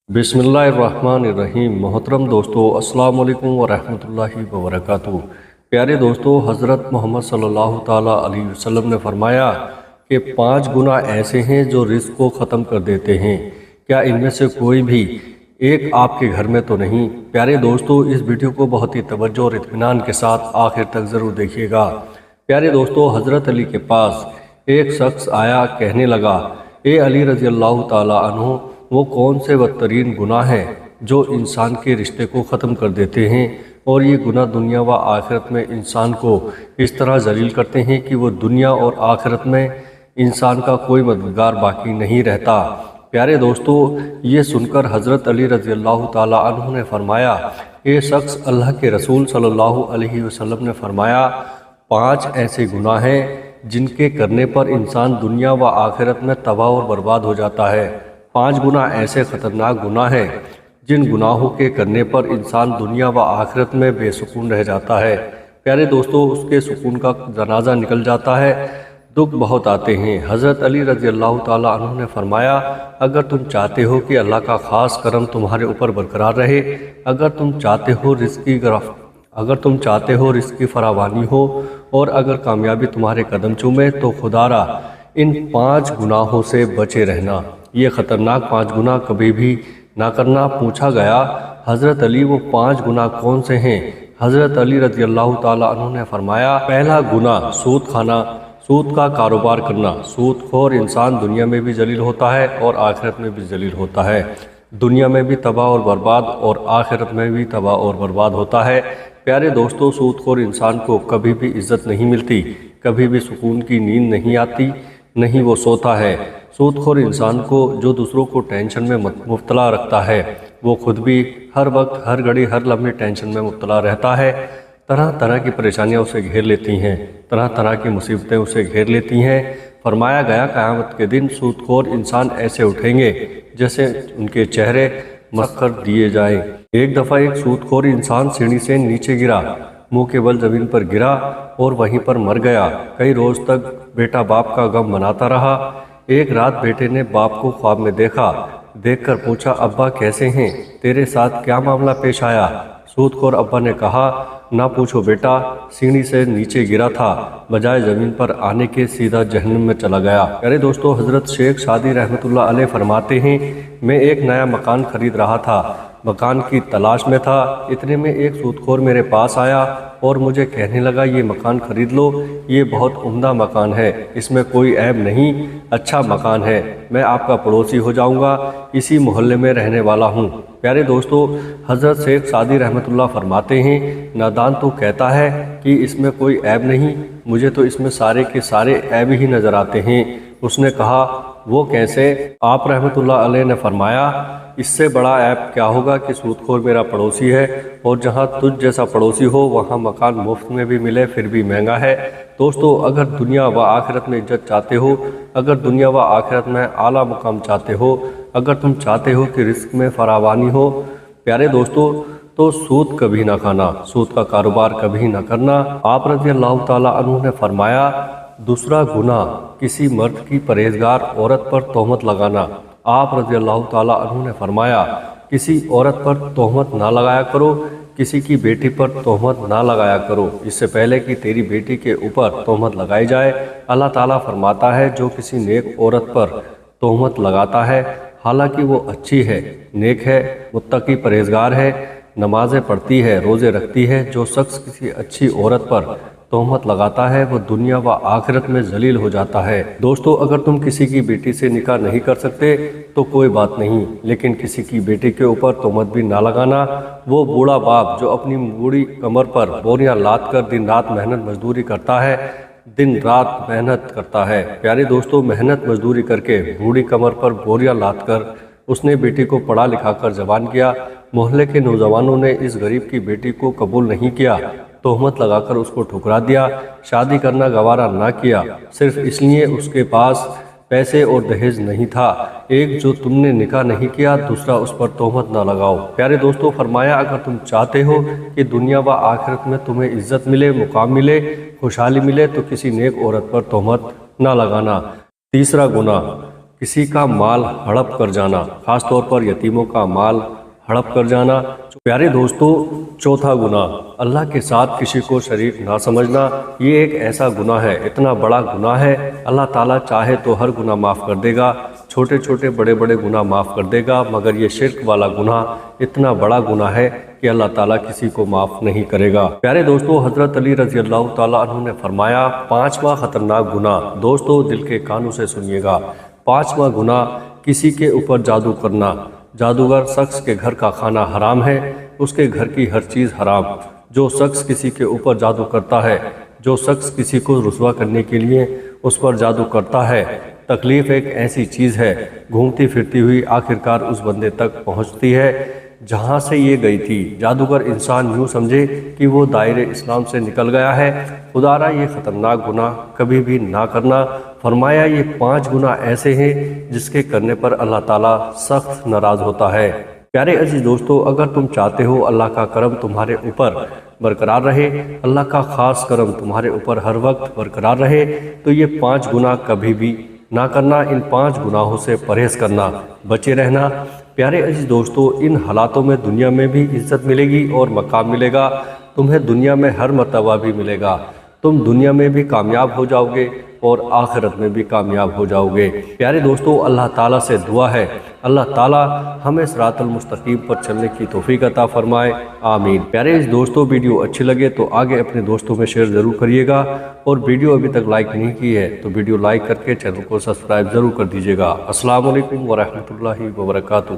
बिस्मिल्लाहिर्रहमानिर्रहीम। मोहतरम दोस्तों, अस्सलाम वालेकुम वरहमतुल्लाहि वबरकातुहू। प्यारे दोस्तों, हज़रत मोहम्मद सल्लल्लाहु ताला अलैहि वसल्लम ने फरमाया कि 5 गुनाह ऐसे हैं जो रिज़्क़ को ख़त्म कर देते हैं। क्या इनमें से कोई भी एक आपके घर में तो नहीं? प्यारे दोस्तों, इस वीडियो को बहुत ही तवज्जो और इत्मीनान के साथ आखिर तक ज़रूर देखिएगा। प्यारे दोस्तों, हज़रत अली के पास एक शख्स आया, कहने लगा, ए अली रज़ी अल्लाह ताला अन्हु, वो कौन से बदतरीन गुनाह हैं जो इंसान के रिश्ते को ख़त्म कर देते हैं, और ये गुनाह दुनिया व आखिरत में इंसान को इस तरह जलील करते हैं कि वो दुनिया और आखिरत में इंसान का कोई मददगार बाकी नहीं रहता। प्यारे दोस्तों, ये सुनकर हज़रत अली रज़ी अल्लाह ताला अन्हु ने फरमाया, ये शख्स अल्लाह के रसूल सल्लल्लाहु अलैहि वसल्लम ने फरमाया, 5 ऐसे गुनाह हैं जिनके करने पर इंसान दुनिया व आखिरत में तबाह और बर्बाद हो जाता है। 5 गुनाह ऐसे ख़तरनाक गुनाह हैं जिन गुनाहों के करने पर इंसान दुनिया व आखिरत में बेसुकून रह जाता है। प्यारे दोस्तों, उसके सुकून का जनाजा निकल जाता है, दुख बहुत आते हैं। हज़रत अली रज़ी अल्लाह ताला अन्हु ने फरमाया, अगर तुम चाहते हो कि अल्लाह का ख़ास करम तुम्हारे ऊपर बरकरार रहे, अगर तुम चाहते हो रिज़्क़ की फरावानी हो, और अगर कामयाबी तुम्हारे कदम चूमे, तो खुदारा इन 5 गुनाहों से बचे रहना। ये ख़तरनाक 5 गुनाह कभी भी ना करना। पूछा गया, हज़रत अली, वो 5 गुनाह कौन से हैं? हज़रत अली रज़ी अल्लाह ताला अन्हु ने फरमाया, पहला गुनाह सूद खाना, सूद का कारोबार करना। सूदखोर इंसान दुनिया में भी जलील होता है और आखिरत में भी जलील होता है। दुनिया में भी तबाह और बर्बाद और आखिरत में भी तबाह और बर्बाद होता है। प्यारे दोस्तों, सूदखोर इंसान को कभी भी इज़्ज़त नहीं मिलती, कभी भी सुकून की नींद नहीं आती, नहीं वो सोता है। सूदखोर इंसान को जो दूसरों को टेंशन में मुब्तला रखता है, वो खुद भी हर वक्त, हर घड़ी, हर लम्हे टेंशन में मुब्तला रहता है। तरह तरह की परेशानियां उसे घेर लेती हैं, तरह तरह की मुसीबतें उसे घेर लेती हैं। फरमाया गया, क़यामत के दिन सूदखोर इंसान ऐसे उठेंगे जैसे उनके चेहरे मस्ख़ कर दिए जाएं। एक दफ़ा एक सूदखोर इंसान सीढ़ी से नीचे गिरा, मुंह के बल ज़मीन पर गिरा और वहीं पर मर गया। कई रोज़ तक बेटा बाप का गम मनाता रहा। एक रात बेटे ने बाप को ख्वाब में देखा। देखकर पूछा, अब्बा कैसे हैं? तेरे साथ क्या मामला पेश आया? सूदखोर अब्बा ने कहा, ना पूछो बेटा, सीढ़ी से नीचे गिरा था, बजाय ज़मीन पर आने के सीधा जहन्नम में चला गया। अरे दोस्तों, हज़रत शेख सादी रहमतुल्लाह अलैह फरमाते हैं, मैं एक नया मकान खरीद रहा था, मकान की तलाश में था। इतने में एक सूदखोर मेरे पास आया और मुझे कहने लगा, ये मकान खरीद लो, ये बहुत उम्दा मकान है, इसमें कोई ऐब नहीं, अच्छा मकान है, मैं आपका पड़ोसी हो जाऊंगा, इसी मोहल्ले में रहने वाला हूँ। प्यारे दोस्तों, हज़रत शेख सादी रहमतुल्लाह फरमाते हैं, नादान तो कहता है कि इसमें कोई ऐब नहीं, मुझे तो इसमें सारे के सारे ऐब ही नज़र आते हैं। उसने कहा, वो कैसे? आप रहमतुल्लाह अलैह ने फरमाया, इससे बड़ा ऐब क्या होगा कि सूदखोर मेरा पड़ोसी है, और जहाँ तुझ जैसा पड़ोसी हो वहाँ मकान मुफ्त में भी मिले फिर भी महंगा है। दोस्तों, अगर दुनिया व आखिरत में इज्जत चाहते हो, अगर दुनिया व आखिरत में आला मुकाम चाहते हो, अगर तुम चाहते हो कि रिस्क में फरावानी हो, प्यारे दोस्तों, तो सूद कभी ना खाना, सूद का कारोबार कभी ना करना। आप रज़ी अल्लाह ताला अन्हु ने फरमाया, दूसरा गुनाह किसी मर्द की परहेजगार औरत पर तोहमत लगाना। आप रज़ी अल्लाह ताला अन्हु ने फरमाया, किसी औरत पर तोहमत ना लगाया करो, किसी की बेटी पर तोहमत ना लगाया करो, इससे पहले कि तेरी बेटी के ऊपर तोहमत लगाई जाए। अल्लाह ताला फरमाता है, जो किसी नेक औरत पर तोहमत लगाता है, हालांकि वो अच्छी है, नेक है, मुत्तकी परहेजगार है, नमाज़ें पढ़ती है, रोज़े रखती है, जो शख्स किसी अच्छी औरत पर तोहमत लगाता है, वो दुनिया व आखिरत में जलील हो जाता है। दोस्तों, अगर तुम किसी की बेटी से निकाह नहीं कर सकते तो कोई बात नहीं, लेकिन किसी की बेटी के ऊपर तोहमत भी ना लगाना। वो बूढ़ा बाप जो अपनी बूढ़ी कमर पर बोरियां लाद कर दिन रात मेहनत मजदूरी करता है, दिन रात मेहनत करता है। प्यारे दोस्तों, मेहनत मजदूरी करके बूढ़ी कमर पर बोरियां लाद कर उसने बेटी को पढ़ा लिखा कर जवान किया। मोहल्ले के नौजवानों ने इस गरीब की बेटी को कबूल नहीं किया, तोहमत लगाकर उसको ठुकरा दिया, शादी करना गवारा ना किया, सिर्फ इसलिए उसके पास पैसे और दहेज नहीं था। एक, जो तुमने निकाह नहीं किया, दूसरा, उस पर तोहमत ना लगाओ। प्यारे दोस्तों, फरमाया, अगर तुम चाहते हो कि दुनिया व आखिरत में तुम्हें इज्जत मिले, मुकाम मिले, खुशहाली मिले, तो किसी नेक औरत पर तोहमत ना लगाना। तीसरा गुनाह किसी का माल हड़प कर जाना, खास तौर पर यतीमों का माल हड़प कर जाना। प्यारे दोस्तों, चौथा गुनाह अल्लाह के साथ किसी को शरीक ना समझना। ये एक ऐसा गुनाह है, इतना बड़ा गुनाह है, अल्लाह ताला चाहे तो हर गुनाह माफ़ कर देगा, छोटे छोटे बड़े बड़े गुनाह माफ़ कर देगा, मगर ये शिर्क वाला गुनाह इतना बड़ा गुनाह है कि अल्लाह ताला किसी को माफ़ नहीं करेगा। प्यारे दोस्तों, हज़रत अली रज़ी अल्लाह ताला अन्हु ने फरमाया, पांचवा ख़तरनाक गुनाह, दोस्तों दिल के कानों से सुनिएगा, पांचवा गुनाह किसी के ऊपर जादू करना। जादूगर शख्स के घर का खाना हराम है, उसके घर की हर चीज़ हराम। जो शख्स किसी के ऊपर जादू करता है, जो शख्स किसी को रुसवा करने के लिए उस पर जादू करता है, तकलीफ़ एक ऐसी चीज़ है, घूमती फिरती हुई आखिरकार उस बंदे तक पहुंचती है जहां से ये गई थी। जादूगर इंसान यूँ समझे कि वो दायरे इस्लाम से निकल गया है। खुदारा ये ख़तरनाक गुनाह कभी भी ना करना। फरमाया ये 5 गुनाह ऐसे हैं जिसके करने पर अल्लाह ताला सख्त नाराज़ होता है। प्यारे अजीज दोस्तों, अगर तुम चाहते हो अल्लाह का करम तुम्हारे ऊपर बरकरार रहे, अल्लाह का ख़ास करम तुम्हारे ऊपर हर वक्त बरकरार रहे, तो ये 5 गुनाह कभी भी ना करना। इन 5 गुनाहों से परहेज़ करना, बचे रहना। प्यारे अजीज दोस्तों, इन हालातों में दुनिया में भी इज्जत मिलेगी और मकाम मिलेगा, तुम्हें दुनिया में हर मर्तबा भी मिलेगा। तुम दुनिया में भी कामयाब हो जाओगे और आखिरत में भी कामयाब हो जाओगे। प्यारे दोस्तों, अल्लाह ताला से दुआ है, अल्लाह ताला हमें सिरातुल मुस्तकीम पर चलने की तौफीक अता फरमाए, आमीन। प्यारे दोस्तों, वीडियो अच्छी लगे तो आगे अपने दोस्तों में शेयर ज़रूर करिएगा, और वीडियो अभी तक लाइक नहीं की है तो वीडियो लाइक करके चैनल को सब्सक्राइब ज़रूर कर दीजिएगा। अस्सलाम वालेकुम व रहमतुल्लाहि व बरकातुहू।